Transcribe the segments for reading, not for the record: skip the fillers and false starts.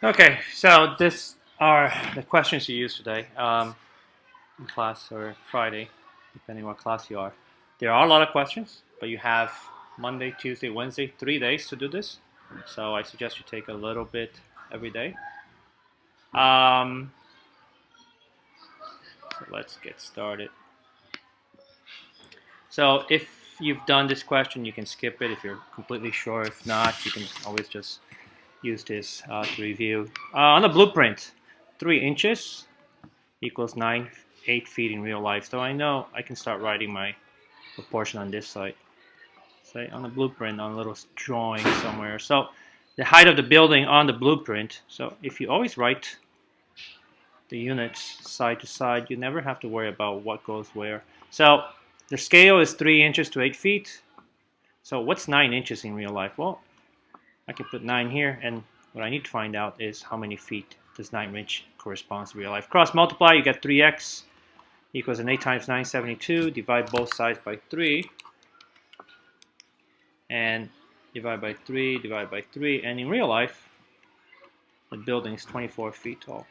Okay, so this are the questions you use today in class or Friday, depending what class you are. There are a lot of questions, but you have Monday, Tuesday, Wednesday, 3 days to do this. So I suggest you take a little bit every day. Um, so let's get started. So if you've done this question, you can skip it if you're completely sure. If not, you can always just use this to review. On the blueprint, 3 inches equals 8 feet in real life. So I know I can start writing my proportion on this side. Say on the blueprint on a little drawing somewhere. So the height of the building on the blueprint. So if you always write the units side to side, you never have to worry about what goes where. So the scale is 3 inches to 8 feet. So what's 9 inches in real life? Well, I can put 9 here, and what I need to find out is how many feet does 9 inch correspond to real life. Cross multiply, you get 3x equals an 8 times 9, 72. Divide both sides by 3. And divide by 3, divide by 3. And in real life, the building is 24 feet tall.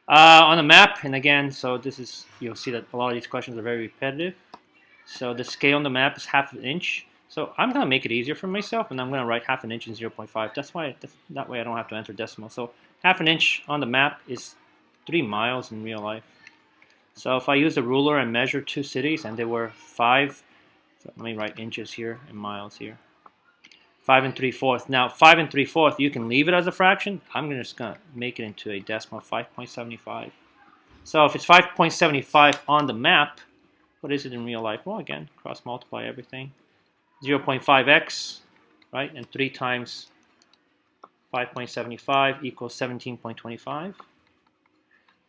On the map, and again, so this is, you'll see that a lot of these questions are very repetitive. So the scale on the map is half an inch. So I'm going to make it easier for myself, and I'm going to write half an inch in 0.5. That way I don't have to enter decimal. So half an inch on the map is 3 miles in real life. So if I use a ruler and measure 2 cities, and they were 5, so let me write inches here and miles here. 5 and 3/4. Now 5 and 3/4, you can leave it as a fraction. I'm just going to make it into a decimal, 5.75. So if it's 5.75 on the map, what is it in real life? Well, again, cross multiply everything. 0.5x, right? And 3 times 5.75 equals 17.25.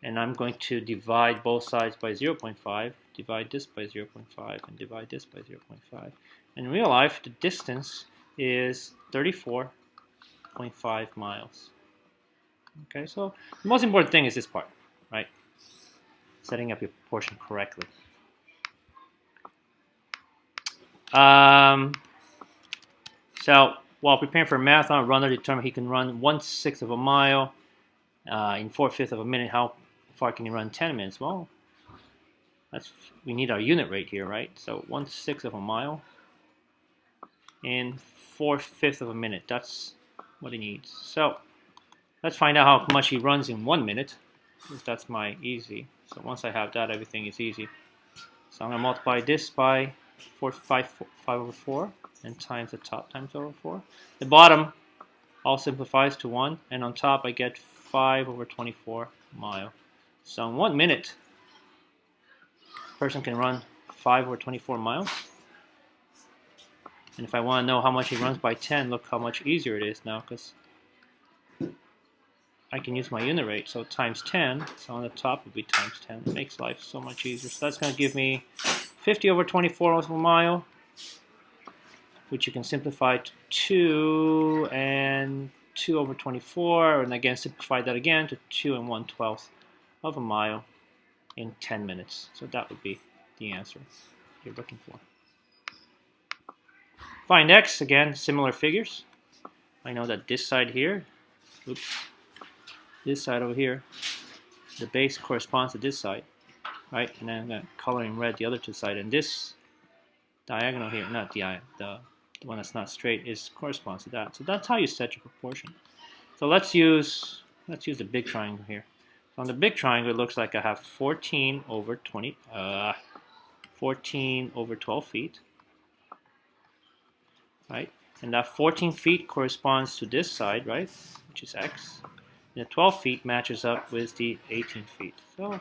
And I'm going to divide both sides by 0.5, divide this by 0.5, and divide this by 0.5. In real life, the distance is 34.5 miles. Okay, so the most important thing is this part, right? Setting up your proportion correctly. So while preparing for a marathon, a runner determined he can run 1/6 of a mile in 4/5 of a minute. How far can he run 10 minutes? Well, we need our unit rate here, right? So 1/6 of a mile in 4/5 of a minute. That's what he needs. So let's find out how much he runs in 1 minute. That's my easy. So once I have that, everything is easy. So I'm going to multiply this by 5 over 4 and times the top times over 4. The bottom all simplifies to 1, and on top I get 5 over 24 mile. So in 1 minute, a person can run 5 over 24 miles. And if I want to know how much he runs by 10, look how much easier it is now, because I can use my unit rate. So times 10, so on the top would be times 10. It makes life so much easier. So that's going to give me 50 over 24 of a mile, which you can simplify to 2 and 2 over 24, and again simplify that again to 2 and 1/12 of a mile in 10 minutes. So that would be the answer you're looking for. Find x, again, similar figures. I know that this side here, this side over here, the base corresponds to this side, right? And then I'm going to color in red the other two sides, and this diagonal here, not the one that's not straight, corresponds to that. So that's how you set your proportion. So let's use the big triangle here. So on the big triangle, it looks like I have 14 over 12 feet, right? And that 14 feet corresponds to this side, right, which is x. And the 12 feet matches up with the 18 feet. So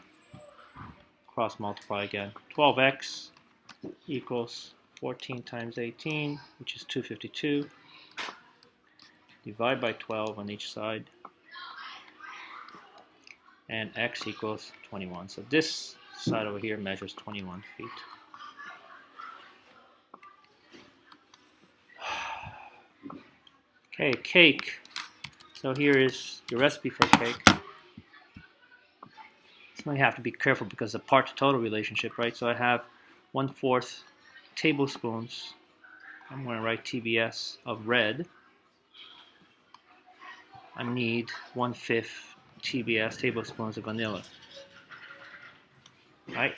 cross multiply again. 12x equals 14 times 18, which is 252. Divide by 12 on each side. And x equals 21. So this side over here measures 21 feet. Okay, cake. So here is your recipe for cake. So I have to be careful because of the part to total relationship, right? So I have 1/4 tablespoons. I'm going to write TBS of red. I need 1/5 TBS tablespoons of vanilla. Right?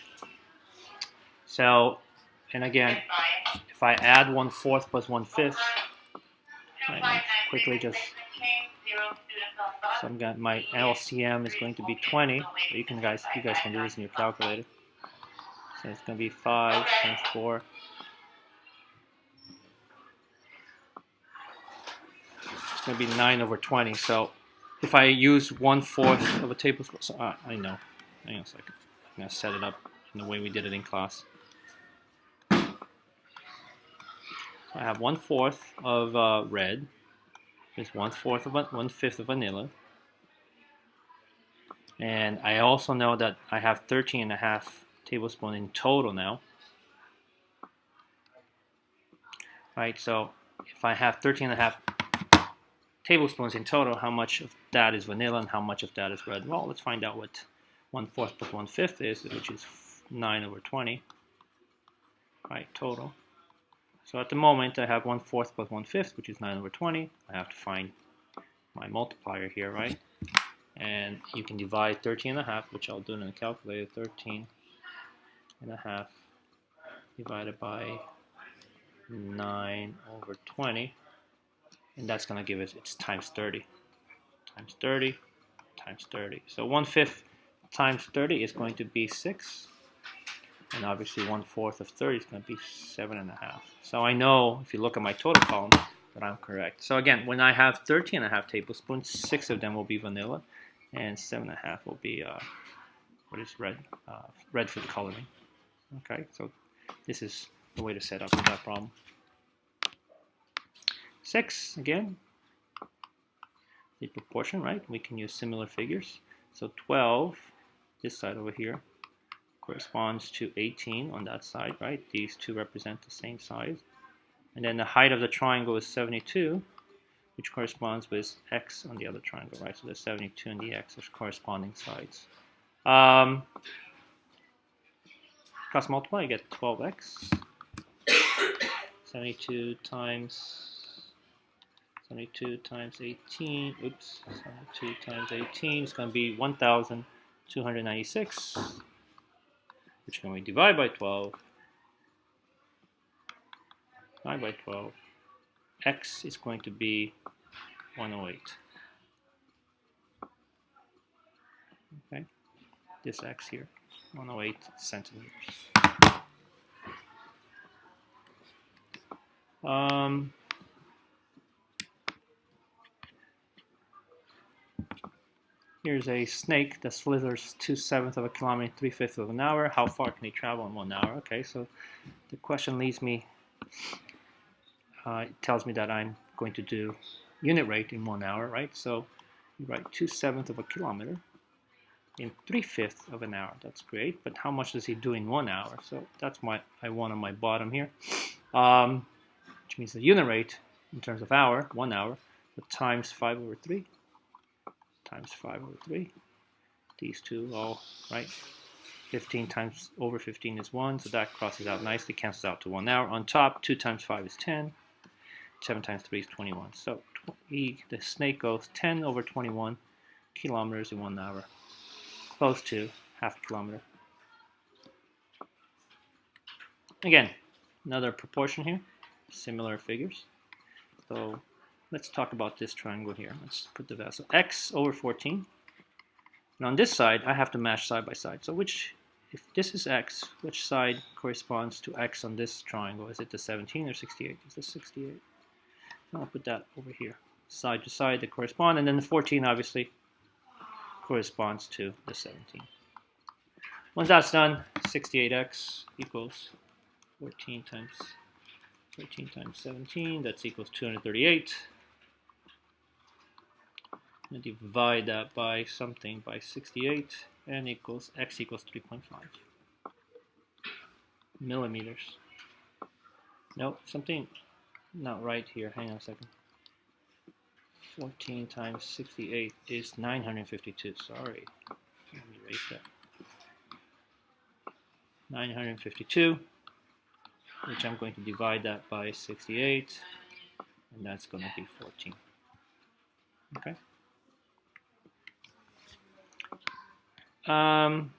So, and again, if I add 1/4 plus 1/5, right, quickly just, so my LCM is going to be 20. So you guys can do this in your calculator. So it's going to be 5 times 4. It's going to be 9/20. So if I use 1/4 of a tablespoon, so, I know. Hang on a second. I'm going to set it up in the way we did it in class. So I have 1/4 of red. There's 1/5 of vanilla. And I also know that I have 13.5 tablespoons in total now. Right, so if I have 13.5 tablespoons in total, how much of that is vanilla and how much of that is red? Well, let's find out what 1/4 plus 1/5 is, which is 9/20, right, total. So at the moment, I have 1/4 plus 1/5, which is 9/20. I have to find my multiplier here, right? And you can divide 13.5, which I'll do in the calculator, 13.5 divided by 9/20. And that's going to give us, it's times 30. Times 30, times 30. So 1/5 times 30 is going to be 6. And obviously 1/4 of 30 is going to be 7.5. So I know, if you look at my total column, that I'm correct. So again, when I have 13.5 tablespoons, 6 of them will be vanilla, and 7.5 will be, what is red? Red for the coloring. Okay, so this is the way to set up that problem. 6, again, the proportion, right? We can use similar figures. So 12, this side over here, corresponds to 18 on that side, right? These two represent the same size. And then the height of the triangle is 72, which corresponds with x on the other triangle, right? So the 72 and the x are corresponding sides. Cross multiply, you get 12x. 72 times 18, oops, 72 times 18 is going to be 1,296, which can we divide by 12. Divide by 12. X is going to be 108. Okay, this x here, 108 centimeters. Here's a snake that slithers 2/7 of a kilometer in 3/5 of an hour. How far can he travel in 1 hour? Okay, so the question leads me, it tells me that I'm going to do unit rate in 1 hour, right? So you write 2/7 of a kilometer in 3/5 of an hour. That's great, but how much does he do in 1 hour? So that's what I want on my bottom here, which means the unit rate in terms of hour, 1 hour, but times 5/3. Times 5/3. These two all, right? 15 times over 15 is 1, so that crosses out nicely, cancels out to 1 hour. On top, 2 times 5 is 10. 7 times 3 is 21. So the snake goes 10/21 kilometers in 1 hour. Close to half a kilometer. Again, another proportion here. Similar figures. So let's talk about this triangle here. Let's put the value. So x over 14. And on this side, I have to match side by side. So if this is x, which side corresponds to x on this triangle? Is it the 17 or 68? Is this 68? I'll put that over here. Side to side, they correspond. And then the 14, obviously, corresponds to the 17. Once that's done, 68x equals 14 times 17. That's equals 238. And divide that by something by 68, and equals x equals 3.5 millimeters. Nope, something not right here. Hang on a second. 14 times 68 is 952. Sorry. Let me erase that. 952, which I'm going to divide that by 68, and that's going to be 14. Okay. During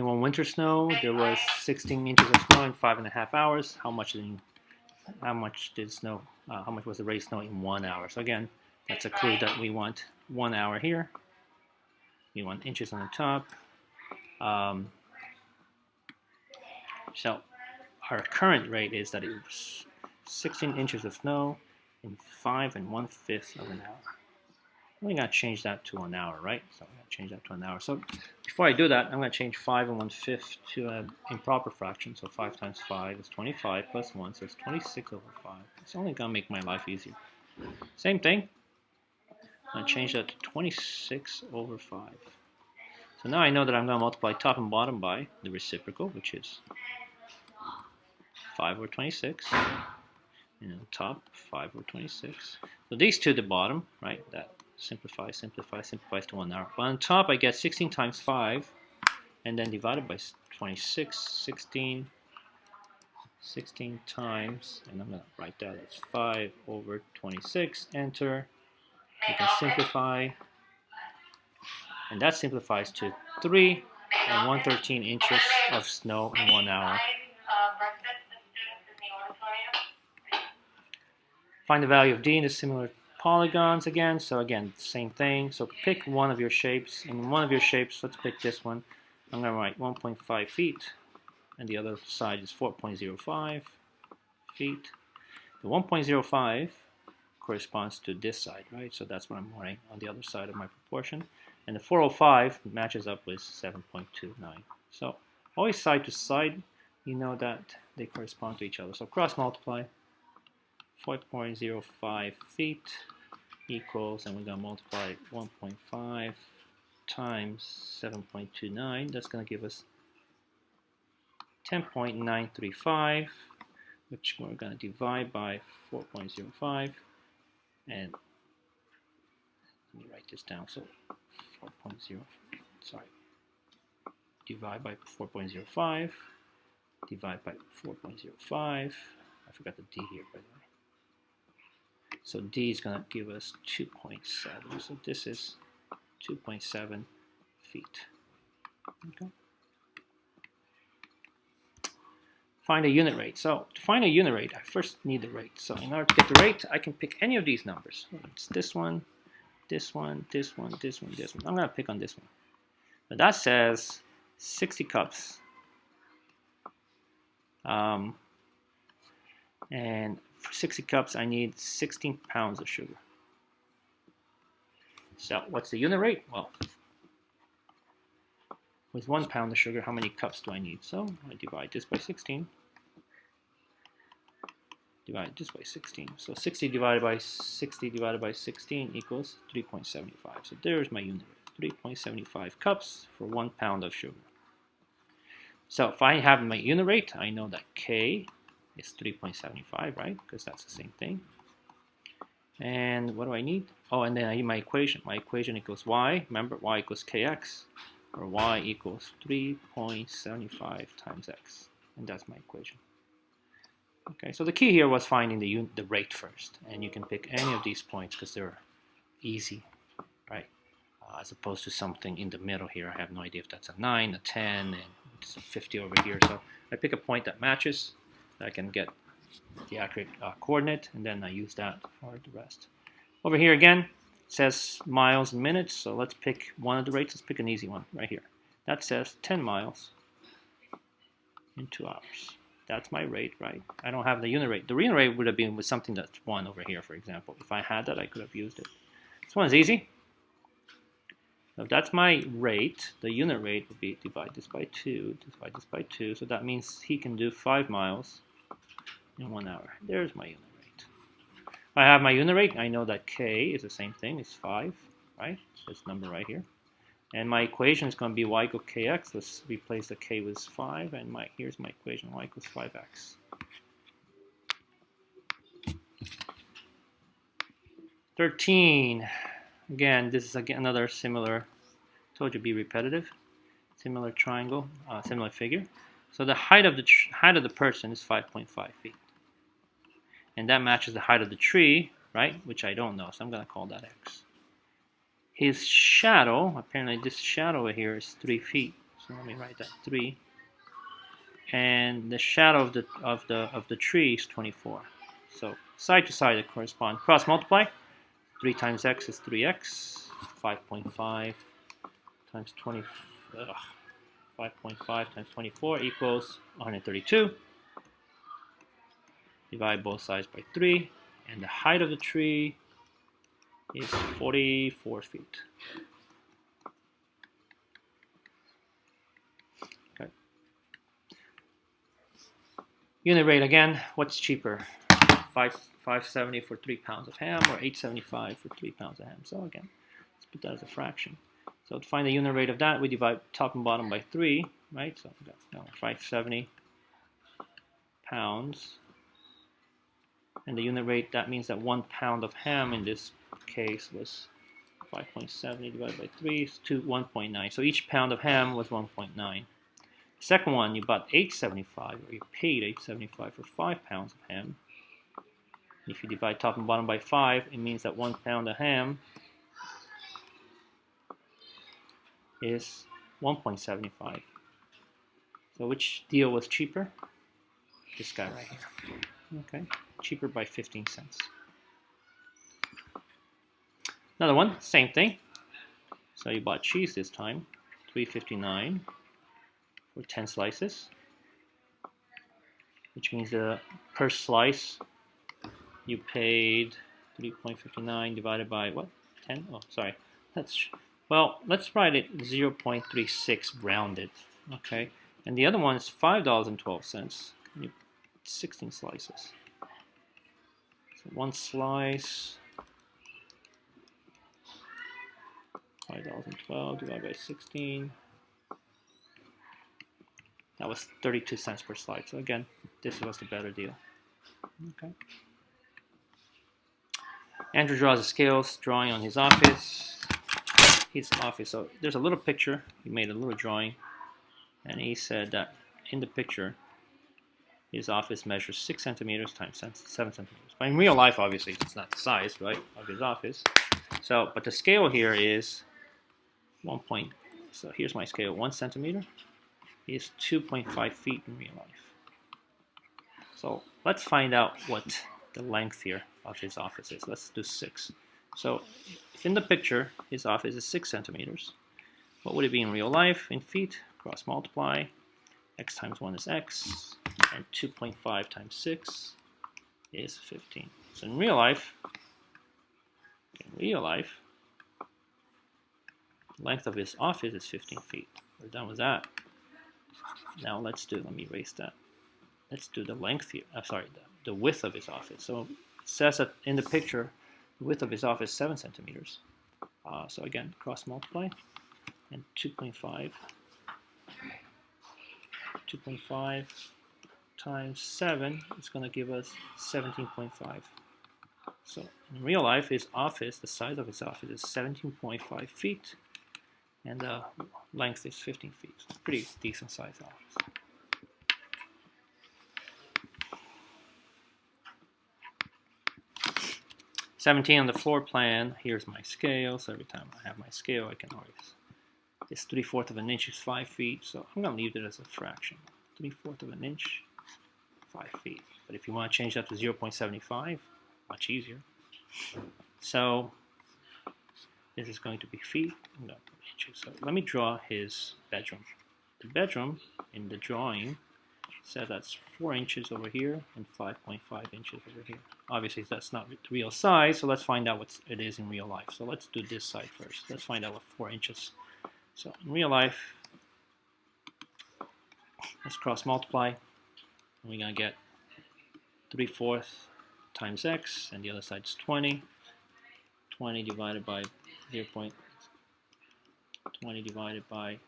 one winter snow, there was 16 inches of snow in 5.5 hours. How much did snow? How much was the rate of snow in 1 hour? So again, that's a clue that we want 1 hour here. We want inches on the top. So our current rate is that it was 16 inches of snow in 5 1/5 of an hour. We're going to change that to an hour, right? So I'm going to change that to an hour. So before I do that, I'm going to change 5 1/5 to an improper fraction. So 5 times 5 is 25 plus 1, so it's 26 over 5. It's only going to make my life easier. Same thing. I'm going to change that to 26 over 5. So now I know that I'm going to multiply top and bottom by the reciprocal, which is 5 over 26. And on top, 5 over 26. So these two at the bottom, right, that simplifies to 1 hour. But on top, I get 16 times 5, and then divided by 26, 16 times, and I'm going to write that as 5 over 26, enter. You can simplify, and that simplifies to 3 1/13 inches of snow in 1 hour. Find the value of d in the similar polygons again. So again, same thing. So pick one of your shapes. In one of your shapes, let's pick this one. I'm going to write 1.5 feet, and the other side is 4.05 feet. The 1.05 corresponds to this side, right? So that's what I'm writing on the other side of my proportion. And the 405 matches up with 7.29. So always side to side, you know that they correspond to each other. So cross multiply. 4.05 feet equals, and we're going to multiply 1.5 times 7.29. That's going to give us 10.935, which we're going to divide by 4.05. And let me write this down. So 4.0, sorry, divide by 4.05, divide by 4.05. I forgot the d here, by the way. So d is going to give us 2.7. So this is 2.7 feet. Okay. Find a unit rate. So to find a unit rate, I first need the rate. So in order to get the rate, I can pick any of these numbers. It's this one, this one, this one, this one, this one. I'm going to pick on this one. But that says 60 cups. And for 60 cups, I need 16 pounds of sugar. So what's the unit rate? Well, with 1 pound of sugar, how many cups do I need? So I divide this by 16. Divide this by 16. So 60 divided by 16 equals 3.75. So there's my unit rate, 3.75 cups for 1 pound of sugar. So if I have my unit rate, I know that K is 3.75, right? Because that's the same thing. And what do I need? Oh, and then I need my equation. My equation equals y. Remember, y equals kx, or y equals 3.75 times x. And that's my equation. Okay, so the key here was finding the rate first. And you can pick any of these points because they're easy, right? As opposed to something in the middle here. I have no idea if that's a 9, a 10, and it's a 50 over here. So I pick a point that matches. I can get the accurate coordinate, and then I use that for the rest. Over here again, it says miles and minutes, so let's pick one of the rates. Let's pick an easy one right here. That says 10 miles in 2 hours. That's my rate, right? I don't have the unit rate. The unit rate would have been with something that's 1 over here, for example. If I had that, I could have used it. This one is easy. So if that's my rate, the unit rate would be divide this by 2, divide this by 2. So that means he can do 5 miles in 1 hour. There's my unit rate. If I have my unit rate, I know that K is the same thing, it's 5, right? So this number right here. And my equation is going to be y equals kx. Let's replace the k with 5, and here's my equation, y equals 5x. 13. Again, this is another similar, told you be repetitive, similar triangle, similar figure. So the height of the person is 5.5 feet. And that matches the height of the tree, right? Which I don't know, so I'm going to call that x. His shadow, apparently this shadow here is 3 feet. So let me write that 3. And the shadow of the tree is 24. So side to side they correspond. Cross multiply. 3 times x is 3x. 5.5 times 20. 5.5 times 24 equals 132. Divide both sides by 3, and the height of the tree is 44 feet. Okay. Unit rate again. What's cheaper? 570 for 3 pounds of ham, or 875 for 3 pounds of ham. So again, let's put that as a fraction. So to find the unit rate of that, we divide top and bottom by 3, right? So 570 pounds. And the unit rate, that means that 1 pound of ham in this case was 5.70 divided by 3 is 1.9. So each pound of ham was 1.9. The second one, you bought 875, or you paid 875 for 5 pounds of ham. If you divide top and bottom by 5, it means that 1 pound of ham is 1.75. So which deal was cheaper? This guy right here. Okay, cheaper by 15 cents. Another one, same thing. So you bought cheese this time, $3.59 for 10 slices, which means the per slice you paid 3.59 divided by what? 10? Oh, sorry. Let's write it 0.36 rounded. Okay, and the other one is $5.12. 16 slices. So 1 slice, $5.12 divided by 16. That was 32 cents per slice. So again, this was the better deal. Okay. Andrew draws the scales, drawing on his office. So there's a little picture. He made a little drawing, and he said that in the picture, his office measures 6 centimeters times 7 centimeters. But in real life, obviously, it's not the size, right, of his office. So, but the scale here is 1 point. So here's my scale. 1 centimeter is 2.5 feet in real life. So let's find out what the length here of his office is. Let's do 6. So if in the picture, his office is 6 centimeters, what would it be in real life in feet? Cross multiply. X times 1 is x, and 2.5 times 6 is 15. So in real life, the length of his office is 15 feet. We're done with that. Now let me erase that. Let's do the length here. The width of his office. So it says that in the picture, the width of his office is 7 centimeters. So again, cross multiply, and 2.5 times 7 is going to give us 17.5. So in real life, his office, the size of his office is 17.5 feet, and the length is 15 feet. It's a pretty decent sized office. $17 on the floor plan. Here's my scale. So every time I have my scale, I can always. This 3/4 of an inch is 5 feet, so I'm going to leave it as a fraction. 3/4 of an inch, 5 feet. But if you want to change that to 0.75, much easier. So this is going to be feet. I'm going to put inches. So let me draw his bedroom. The bedroom in the drawing said that's 4 inches over here and 5.5 inches over here. Obviously, that's not the real size, so let's find out what it is in real life. So let's do this side first. Let's find out what 4 inches. So in real life, let's cross multiply, and we're going to get 3/4 times x, and the other side is 20. 20 divided by 0.20 divided by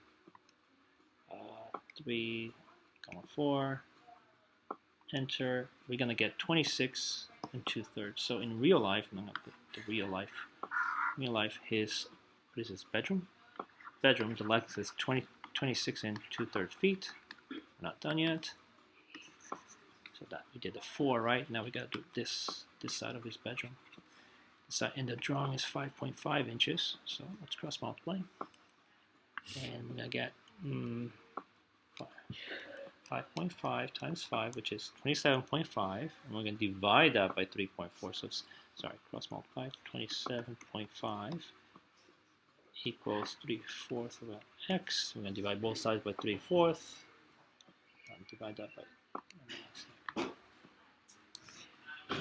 3,4. Enter. We're going to get 26 2/3. So in real life, I'm going to put the real life. In real life, what is his bedroom? Bedroom, the length is 26 2/3 feet. We're not done yet. So that we did the 4, right? Now we got to do this side of his bedroom. So in the drawing is 5.5 inches. So let's cross multiply. And I get 5.5 times 5, which is 27.5. And we're going to divide that by 3.4. So it's, sorry, cross multiply. 27.5 equals 3/4 of x. We're going to divide both sides by 3/4. Divide that by,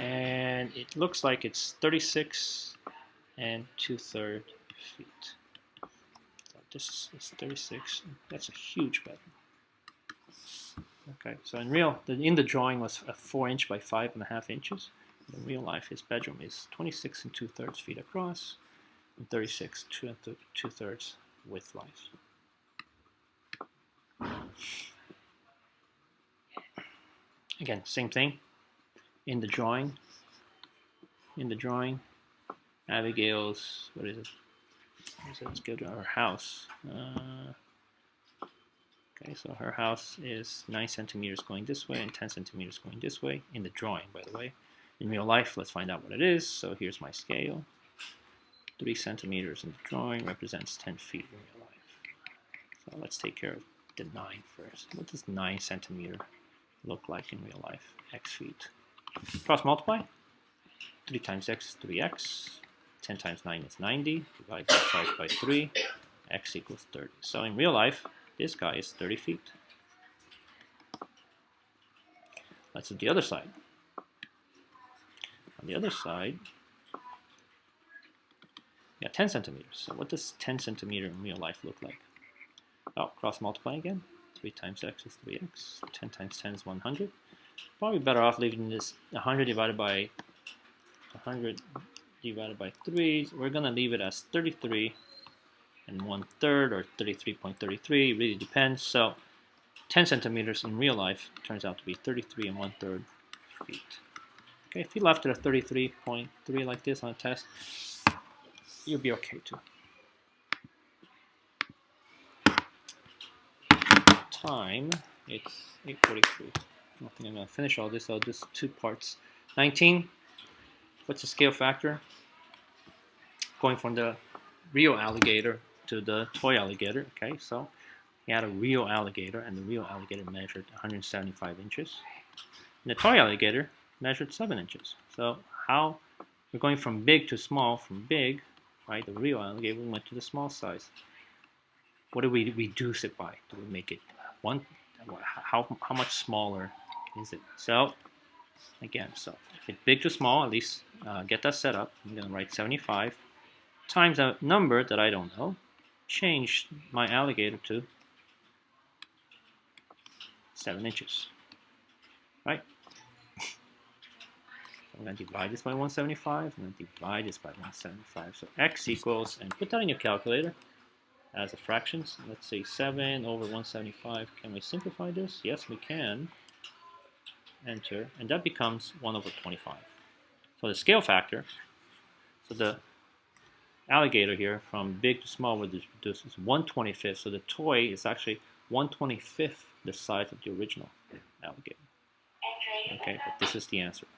and it looks like it's 36 2/3 feet. So this is 36. That's a huge bedroom. Okay, so in the drawing was a 4-inch by 5.5 inches. In real life, his bedroom is 26 2/3 feet across and 36 2/3 width wise. Again, same thing. In the drawing, Abigail's, what is it? Let's go to her house. Okay, so her house is 9 centimeters going this way and 10 centimeters going this way. In the drawing, by the way. In real life, let's find out what it is. So here's my scale. 3 centimeters in the drawing represents 10 feet in real life. So let's take care of the 9 first. What does 9 centimeter look like in real life? X feet. Cross multiply. 3 times x is 3x. 10 times 9 is 90. Divide both sides by 3. X equals 30. So in real life, this guy is 30 feet. Let's do the other side. On the other side, we got 10 centimeters. So what does 10 centimeter in real life look like? Oh, cross multiply again. 3 times x is 3x. 10 times 10 is 100. Probably better off leaving this 100 divided by 3. We're going to leave it as 33 1/3 or 33.33. Really depends. So 10 centimeters in real life turns out to be 33 1/3 feet. Okay, if you left it at 33.3 like this on a test, you'll be okay too. Time, it's 8:43. I don't think I'm going to finish all this, so just 2 parts. 19, what's the scale factor? Going from the real alligator to the toy alligator. Okay, so he had a real alligator, and the real alligator measured 175 inches. And the toy alligator measured 7 inches. So how we're going from big to small, from big, right, the real alligator, we went to the small size. What do we reduce it by? Do we make it one? How much smaller is it? So again, so if it's big to small, at least get that set up. I'm going to write 75 times a number that I don't know. Change my alligator to 7 inches, right? So I'm going to divide this by 175. I'm going to divide this by 175. So x equals, and put that in your calculator as a fractions. Let's say 7 over 175. Can we simplify this? Yes, we can. Enter, and that becomes 1 over 25. So the scale factor, so the alligator here from big to small would reduce is 1/25. So the toy is actually 1/25 the size of the original alligator. Okay, but this is the answer.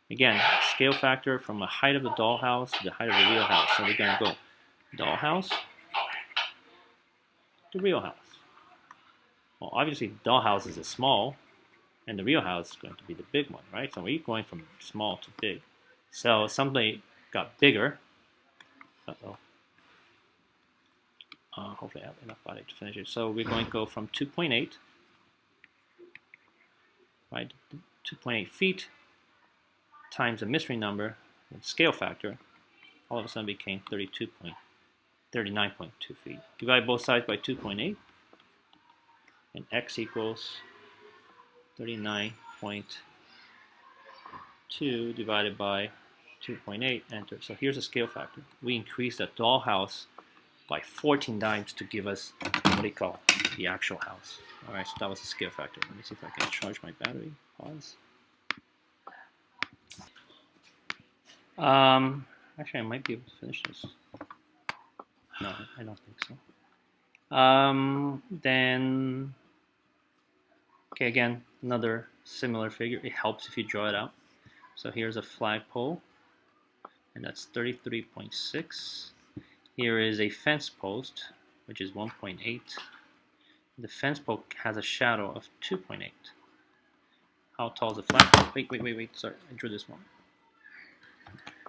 Again, scale factor from the height of the dollhouse to the height of the real house. So we're going to go dollhouse to real house. Well, obviously dollhouse is small, and the real house is going to be the big one, right? So we're going from small to big. So something got bigger. Hopefully I have enough body to finish it. So we're going to go from 2.8, right? 2.8 feet times a mystery number with scale factor. All of a sudden became 39.2 feet. Divide both sides by 2.8, and x equals 39.2 divided by 2.8, enter. So here's a scale factor. We increased the dollhouse by 14 times to give us what do you call the actual house. All right, so that was the scale factor. Let me see if I can charge my battery. Pause. Actually, I might be able to finish this. No, I don't think so. Then, okay, again, another similar figure. It helps if you draw it out. So here's a flagpole. and that's 33.6. Here is a fence post, which is 1.8. The fence post has a shadow of 2.8. How tall is the flagpole? Wait. Sorry, I drew this one.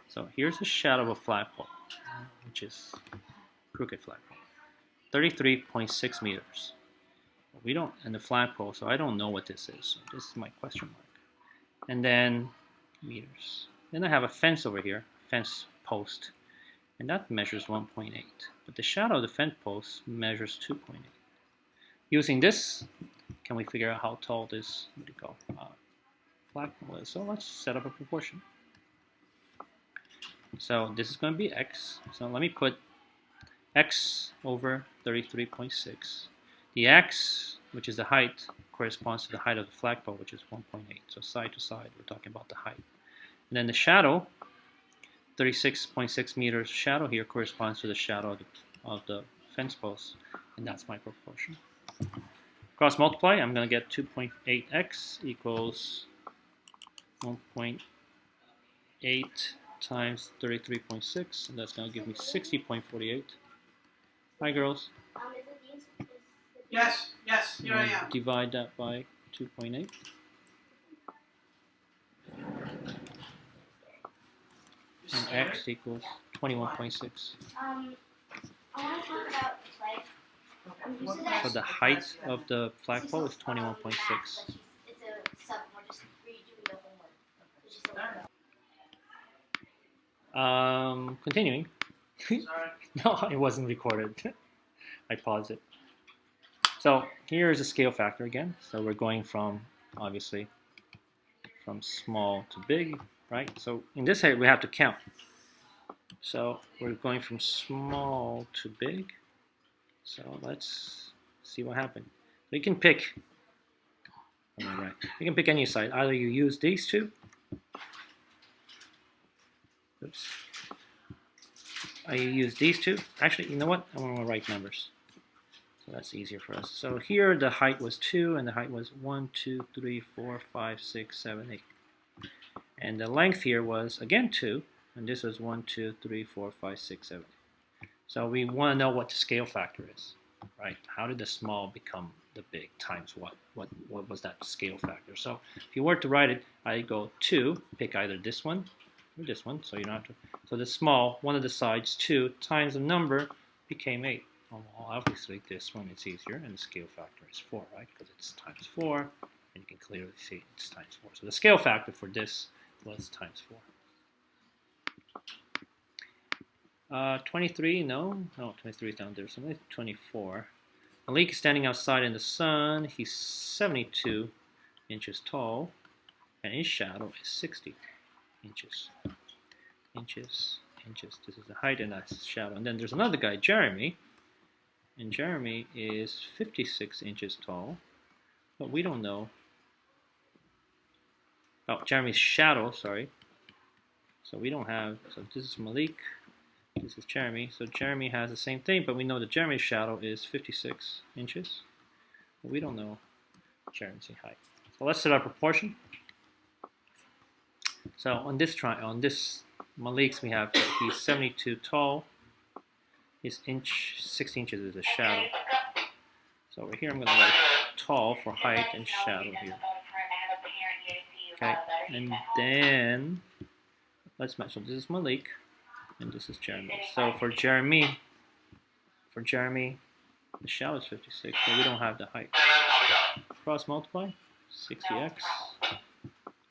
So here's the shadow of a flagpole, which is crooked flagpole. 33.6 meters. We don't, and the flagpole, so I don't know what this is. So this is my question mark. And then meters. Then I have a fence over here, fence post, and that measures 1.8. But the shadow of the fence post measures 2.8. Using this, can we figure out how tall this flagpole is? So let's set up a proportion. So this is going to be x. So let me put x over 33.6. The x, which is the height, corresponds to the height of the flagpole, which is 1.8. So side to side, we're talking about the height. And then the shadow, 36.6 meters shadow here corresponds to the shadow of the fence post, and that's my proportion. Cross multiply, I'm going to get 2.8x equals 1.8 times 33.6, and that's going to give me 60.48. Hi, girls. Yes, here I am. Divide that by 2.8. And x equals 21.6. I want to talk about So the height of the flagpole is 21.6. It's a sub. We're just redoing the homework. Continuing. Sorry. No, it wasn't recorded. I paused it. So here is a scale factor again. So we're going from, obviously, from small to big, right? So in this area, we have to count. So we're going from small to big. So let's see what happened. So you can pick, right? You can pick any side. Either you use these two. Oops. I use these two. Actually, you know what? I want to write numbers. So that's easier for us. So here the height was 2, and the height was 1, 2, 3, 4, 5, 6, 7, 8. And the length here was, again, 2, and this was 1, 2, 3, 4, 5, 6, 7, 8. So we want to know what the scale factor is, right? How did the small become the big times what? What was that scale factor? So if you were to write it, I go 2, pick either this one or this one, so you don't have to. So the small, one of the sides, 2, times the number became 8. Well, obviously this one is easier, and the scale factor is 4, right? Because it's times 4, and you can clearly see it's times 4. So the scale factor for this was times 4. 23, no, 23 is down there, so maybe 24. Malik is standing outside in the sun. He's 72 inches tall, and his shadow is 60 inches. Inches. This is the height, and that's the shadow. And then there's another guy, Jeremy, and Jeremy is 56 inches tall, but we don't know. Oh, Jeremy's shadow, sorry. So we don't have, so this is Malik. This is Jeremy. So Jeremy has the same thing, but we know that Jeremy's shadow is 56 inches. But we don't know Jeremy's height. So let's set our proportion. So on this Malik's, we have he's 72 tall. His 6 inches is a shadow. So over here I'm going to write tall for height and shadow here. Okay, and then let's match. So this is Malik. And this is Jeremy. So for Jeremy, the shadow is 56, but we don't have the height. Cross multiply, 60x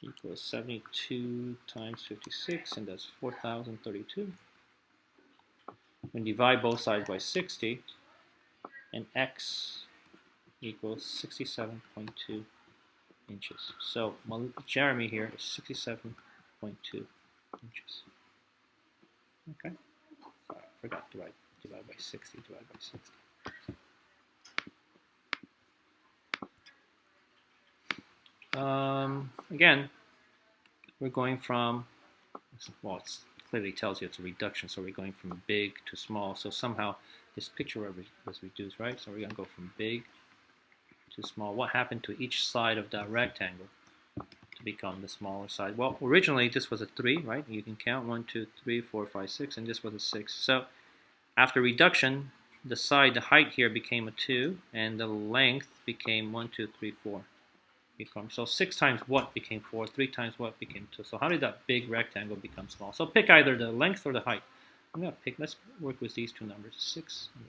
equals 72 times 56, and that's 4,032. We divide both sides by 60, and x equals 67.2 inches. So Jeremy here is 67.2 inches. Okay, sorry, I forgot to write divide by 60, divide by 60. Again, we're going from, well, it clearly tells you it's a reduction, so we're going from big to small. So somehow this picture was reduced, right? So we're going to go from big to small. What happened to each side of that rectangle to become the smaller side. Well, originally this was a 3, right? You can count 1, 2, 3, 4, 5, 6, and this was a 6. So after reduction, the height here became a 2, and the length became 1, 2, 3, 4. So 6 times what became 4, 3 times what became 2. So how did that big rectangle become small? So pick either the length or the height. I'm going to pick, let's work with these two numbers, 6 and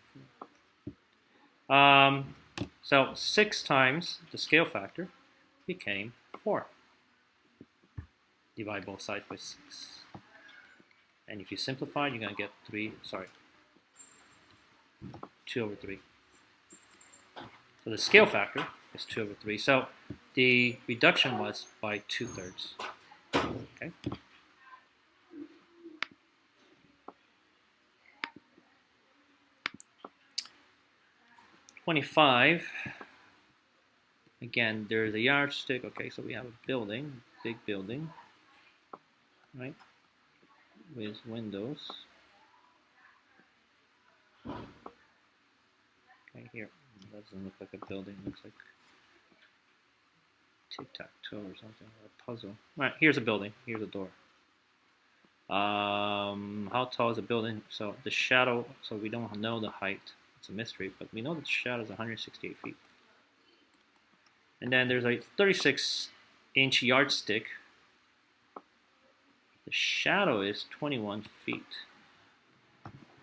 4. So 6 times the scale factor became 4. Divide both sides by 6. And if you simplify, you're going to get 2 over 3. So the scale factor is 2 over 3. So the reduction was by 2/3. Okay. (25). Again, there's a yardstick. Okay, so we have a building, big building, right, with windows. Okay, here it doesn't look like a building. It looks like tic-tac-toe or something, or a puzzle. All right, here's a building. Here's a door. How tall is the building? So the shadow. So we don't know the height. It's a mystery, but we know that the shadow is 168 feet. And then there's a 36-inch yardstick. The shadow is 21 feet.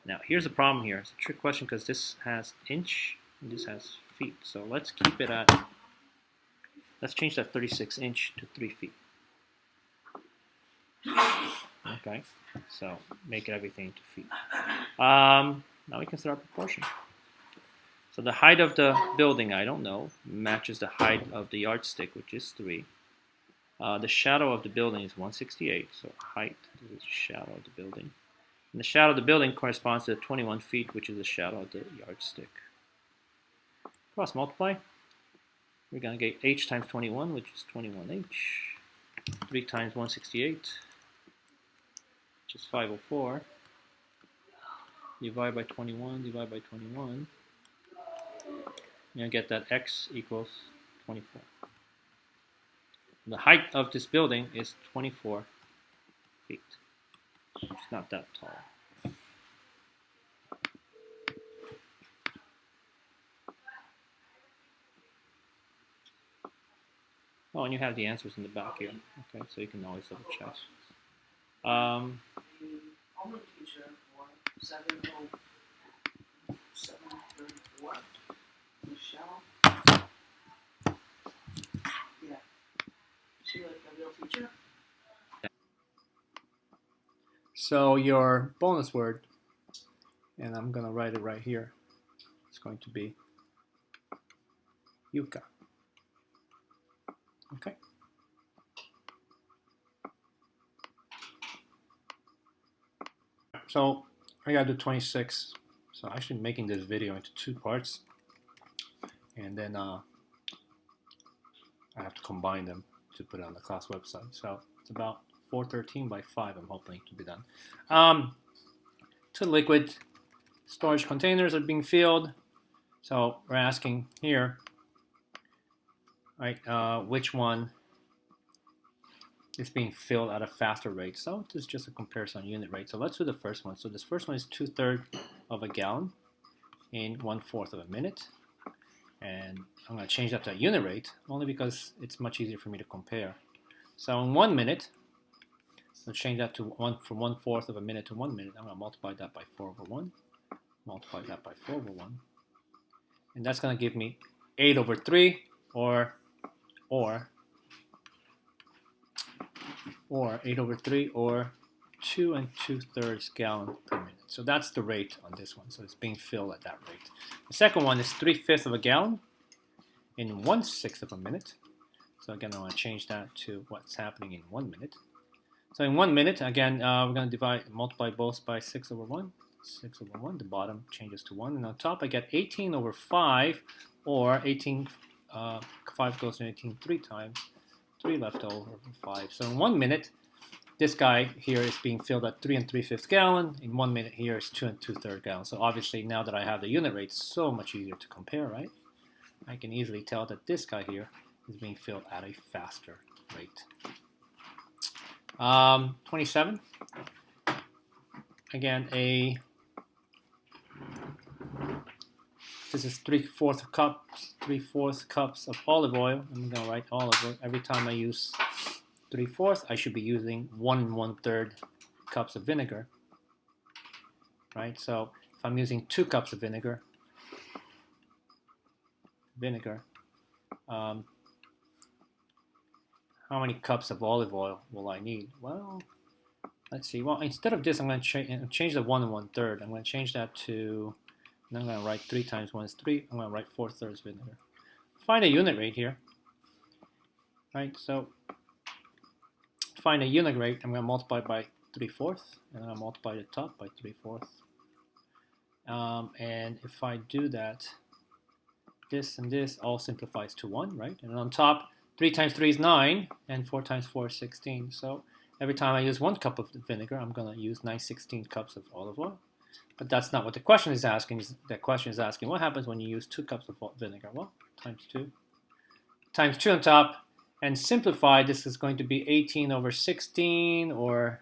Now, here's the problem here. It's a trick question because this has inch and this has feet. So let's keep it at, let's change that 36-inch to 3 feet. Okay, so make everything to feet. Now we can start proportion. So the height of the building, I don't know, matches the height of the yardstick, which is 3. The shadow of the building is 168, so height is the shadow of the building. And the shadow of the building corresponds to 21 feet, which is the shadow of the yardstick. Cross multiply. We're going to get h times 21, which is 21h. 3 times 168, which is 504. Divide by 21, divide by 21. You're going to get that x equals 24. The height of this building is 24 feet. It's not that tall. Oh, and you have the answers in the back here. Okay, so you can always double check. Only teacher for 734. Michelle. Yeah. She like a real teacher? So your bonus word, and I'm going to write it right here, it's going to be yucca. Okay. So I got to do 26. So I'm actually making this video into 2 parts, and then I have to combine them to put it on the class website. So it's about 413 by 5, I'm hoping to be done. 2 liquid storage containers are being filled. So we're asking here, right, which one is being filled at a faster rate. So this is just a comparison unit rate. So let's do the first one. So this first one is 2/3 of a gallon in 1/4 of a minute. And I'm going to change that to a unit rate only because it's much easier for me to compare. So in 1 minute, let's change that to from 1/4 of a minute to 1 minute. I'm going to multiply that by 4/1. Multiply that by 4/1. And that's going to give me 8/3 or 8/3 or 2 2/3 gallon per minute. So that's the rate on this one. So it's being filled at that rate. The second one is 3/5 of a gallon in 1/6 of a minute. So again, I want to change that to what's happening in 1 minute. So in 1 minute, again, we're going to multiply both by 6/1. 6/1, the bottom changes to 1. And on top, I get 18/5, or 5 goes to 18 3 times. 3 left over 5. So in 1 minute, this guy here is being filled at 3 3/5 gallon. In 1 minute here is 2 2/3 gallon. So obviously now that I have the unit rate, it's so much easier to compare, right? I can easily tell that this guy here is being filled at a faster rate. 27. Again, this is 3/4 cups of olive oil. I'm gonna write olive oil. Every time I use 3/4, I should be using 1 1/3 cups of vinegar. Right? So if I'm using 2 cups of vinegar, how many cups of olive oil will I need? Well, let's see. Well, instead of this, I'm going to change the 1 1/3. I'm going to change that to, and I'm going to write 3 times 1 is 3. I'm going to write 4/3 vinegar. Find a unit rate here. Right, so find a unit rate. I'm going to multiply by 3/4, and I'm going to multiply the top by 3/4. And if I do that, this and this all simplifies to 1, right? And on top, 3 times 3 is 9, and 4 times 4 is 16. So every time I use 1 cup of vinegar, I'm going to use 9/16 cups of olive oil. But that's not what the question is asking. The question is asking, what happens when you use 2 cups of vinegar? Well, times 2. Times 2 on top. And simplified, this is going to be 18 over 16, or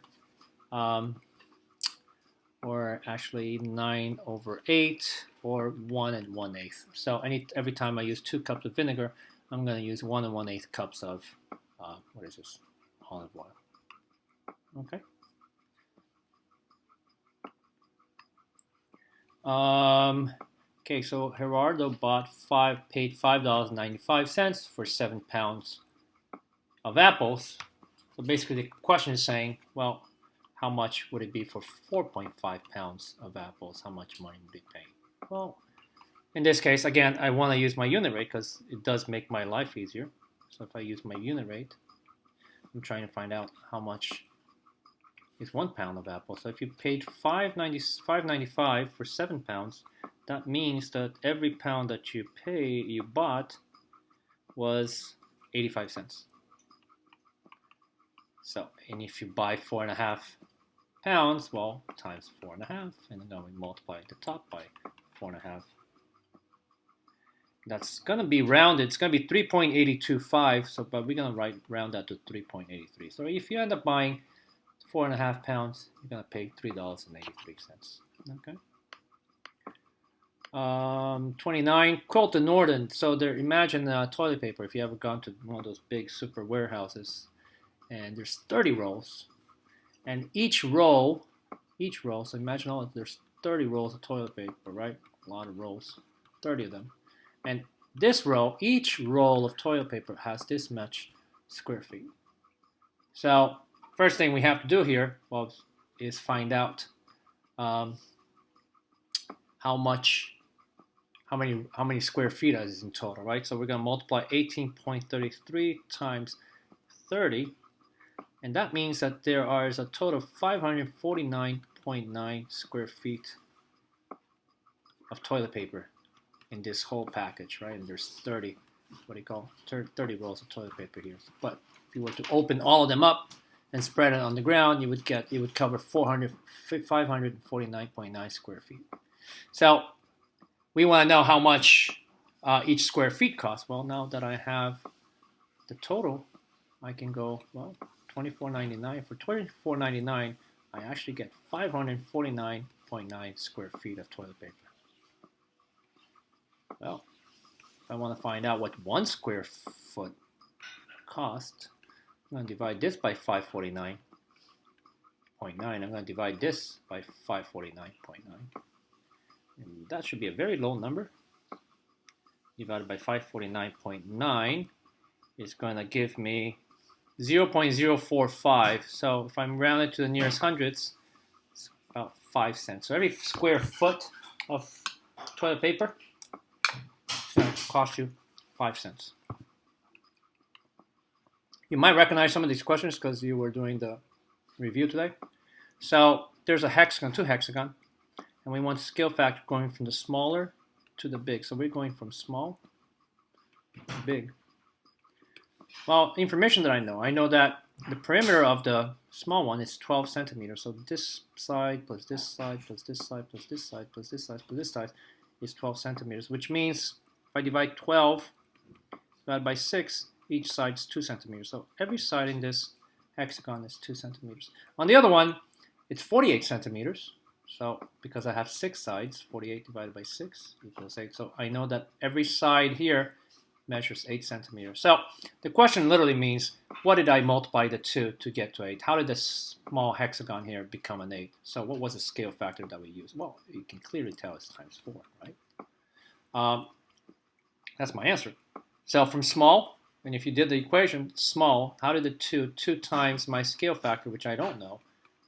actually 9 over 8, or 1 1/8. So every time I use 2 cups of vinegar, I'm going to use 1 1/8 cups of, what is this? Olive oil. Okay. Okay, so Gerardo paid $5.95 for 7 pounds of apples. So basically the question is saying, well, how much would it be for 4.5 pounds of apples? How much money would he pay? Well, in this case, again, I want to use my unit rate because it does make my life easier. So if I use my unit rate, I'm trying to find out how much is 1 pound of apples. So if you paid $5.95 for 7 pounds, that means that every pound that you bought was 85 cents. So, and if you buy 4.5 pounds, well, times 4.5, and then we multiply the top by 4.5. That's going to be rounded. It's going to be 3.825. So, but we're going to round that to 3.83. So if you end up buying 4.5 pounds, you're going to pay $3.83. Okay. 29, Quilton Norton. So imagine toilet paper. If you ever gone to one of those big super warehouses, and there's 30 rolls, and each roll, so imagine there's 30 rolls of toilet paper, right? A lot of rolls, 30 of them. And each roll of toilet paper has this much square feet. So first thing we have to do here, well, is find out how many square feet is in total, right? So we're going to multiply 18.33 times 30, and that means that there is a total of 549.9 square feet of toilet paper in this whole package, right? And there's 30 rolls of toilet paper here. But if you were to open all of them up and spread it on the ground, it would cover 549.9 square feet. So we want to know how much each square feet costs. Well, now that I have the total, I can go, well, $24.99. For $24.99, I actually get 549.9 square feet of toilet paper. Well, if I want to find out what 1 square foot costs, I'm going to divide this by 549.9. I'm going to divide this by 549.9. And that should be a very low number. Divided by 549.9 is going to give me 0.045. So if I'm rounded to the nearest hundreds, it's about 5 cents. So every square foot of toilet paper is going to cost you 5 cents. You might recognize some of these questions because you were doing the review today. So there's a hexagon, 2 hexagon, and we want scale factor going from the smaller to the big. So we're going from small to big. Well, information that I know that the perimeter of the small one is 12 centimeters. So this side plus this side plus this side plus this side plus this side plus this side is 12 centimeters, which means if I divide 12 divided by 6, Each side is 2 centimeters. So every side in this hexagon is 2 centimeters. On the other one, it's 48 centimeters. So because I have 6 sides, 48 divided by 6 equals 8. So I know that every side here measures 8 centimeters. So the question literally means, what did I multiply the 2 to get to 8? How did this small hexagon here become an 8? So what was the scale factor that we used? Well, you can clearly tell it's times 4, right? That's my answer. So from small, and if you did the equation, small, how did the 2 times my scale factor, which I don't know,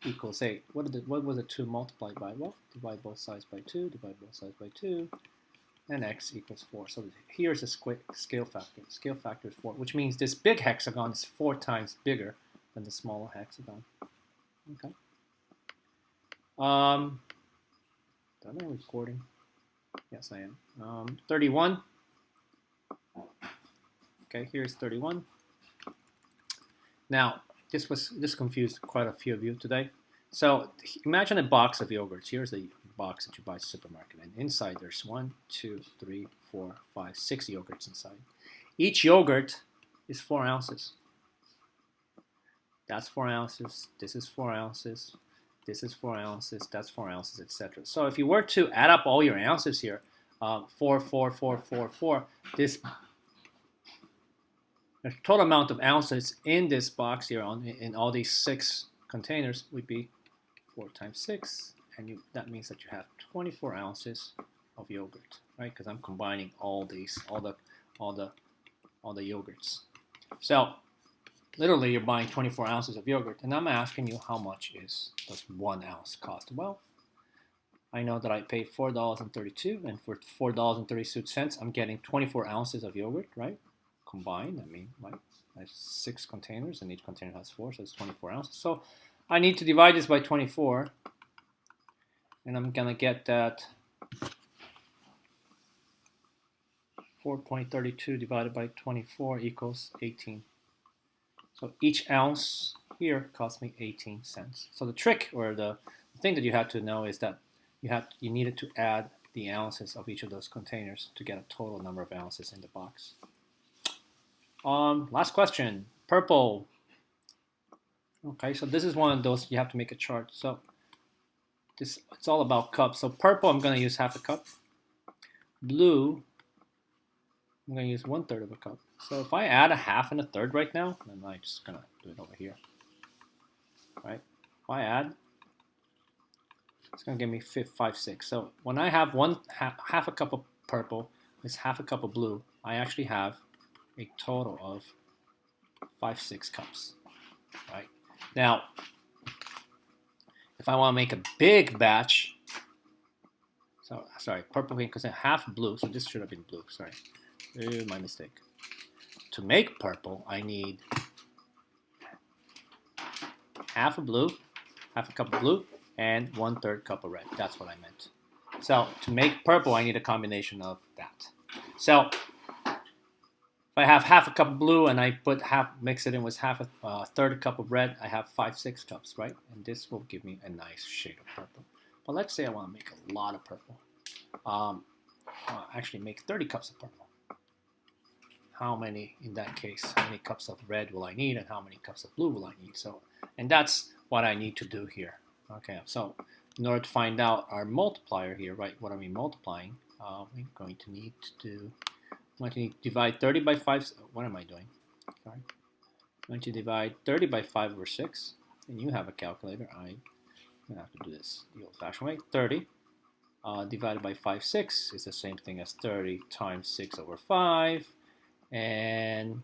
equals 8? What was the 2 multiplied by? Well, divide both sides by 2, divide both sides by 2, and x equals 4. So here's the scale factor. The scale factor is 4, which means this big hexagon is 4 times bigger than the smaller hexagon. Okay. Am I recording? Yes, I am. 31. Okay, here's 31. Now, this confused quite a few of you today. So imagine a box of yogurts. Here's the box that you buy at the supermarket, and inside there's 1, 2, 3, 4, 5, 6 yogurts inside. Each yogurt is 4 ounces. That's 4 ounces. This is 4 ounces. This is 4 ounces. That's 4 ounces, etc. So if you were to add up all your ounces here, 4, 4, 4, 4, 4, this the total amount of ounces in this box here in all these 6 containers would be 4 times 6, and that means that you have 24 ounces of yogurt, right? Because I'm combining all the yogurts. So literally, you're buying 24 ounces of yogurt, and I'm asking you, how much does 1 ounce cost? Well, I know that I paid $4.32, and for $4.32, I'm getting 24 ounces of yogurt, right? Combined, I have 6 containers, and each container has 4, so it's 24 ounces. So I need to divide this by 24, and I'm gonna get that 4.32 divided by 24 equals 18. So each ounce here cost me 18 cents. So the trick, or the thing that you have to know, is that you needed to add the ounces of each of those containers to get a total number of ounces in the box. Last question, purple. Okay, so this is one of those you have to make a chart. So it's all about cups. So purple, I'm going to use half a cup. Blue, I'm going to use 1/3 of a cup. So if I add a half and a third right now, then I'm just going to do it over here. Right? If I add, it's going to give me 5, 6. So when I have half a cup of purple, it's half a cup of blue, I actually have a total of 5, 6 cups. Right? Now, if I want to make a big batch, so sorry, purple because I half blue, so this should have been blue. Sorry, my mistake. To make purple, I need half a blue, half a cup of blue, and 1/3 cup of red. That's what I meant. So to make purple, I need a combination of that. So if I have half a cup of blue and I mix it in with half a third cup of red, I have 5, 6 cups, right? And this will give me a nice shade of purple. But let's say I want to make a lot of purple. Actually make 30 cups of purple. How many, in that case, how many cups of red will I need, and how many cups of blue will I need? So, and that's what I need to do here. Okay, so in order to find out our multiplier here, right, what are we multiplying? We're going to need to divide 30 by 5. What am I doing? Sorry. I'm going to divide 30 by 5 over 6. And you have a calculator. I'm going to have to do this the old-fashioned way. 30 divided by 5, 6 is the same thing as 30 times 6 over 5. And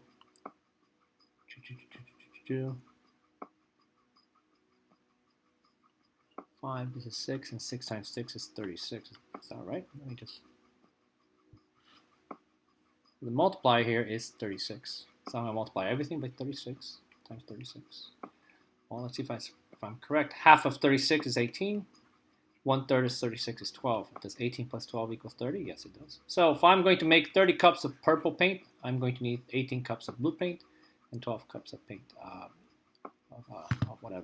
5, this is 6, and 6 times 6 is 36. Is that right? Let me just... The multiplier here is 36. So I'm going to multiply everything by 36 times 36. Well, let's see if I'm correct. Half of 36 is 18. 1/3 is 36 is 12. Does 18 plus 12 equal 30? Yes, it does. So if I'm going to make 30 cups of purple paint, I'm going to need 18 cups of blue paint and 12 cups of paint, of red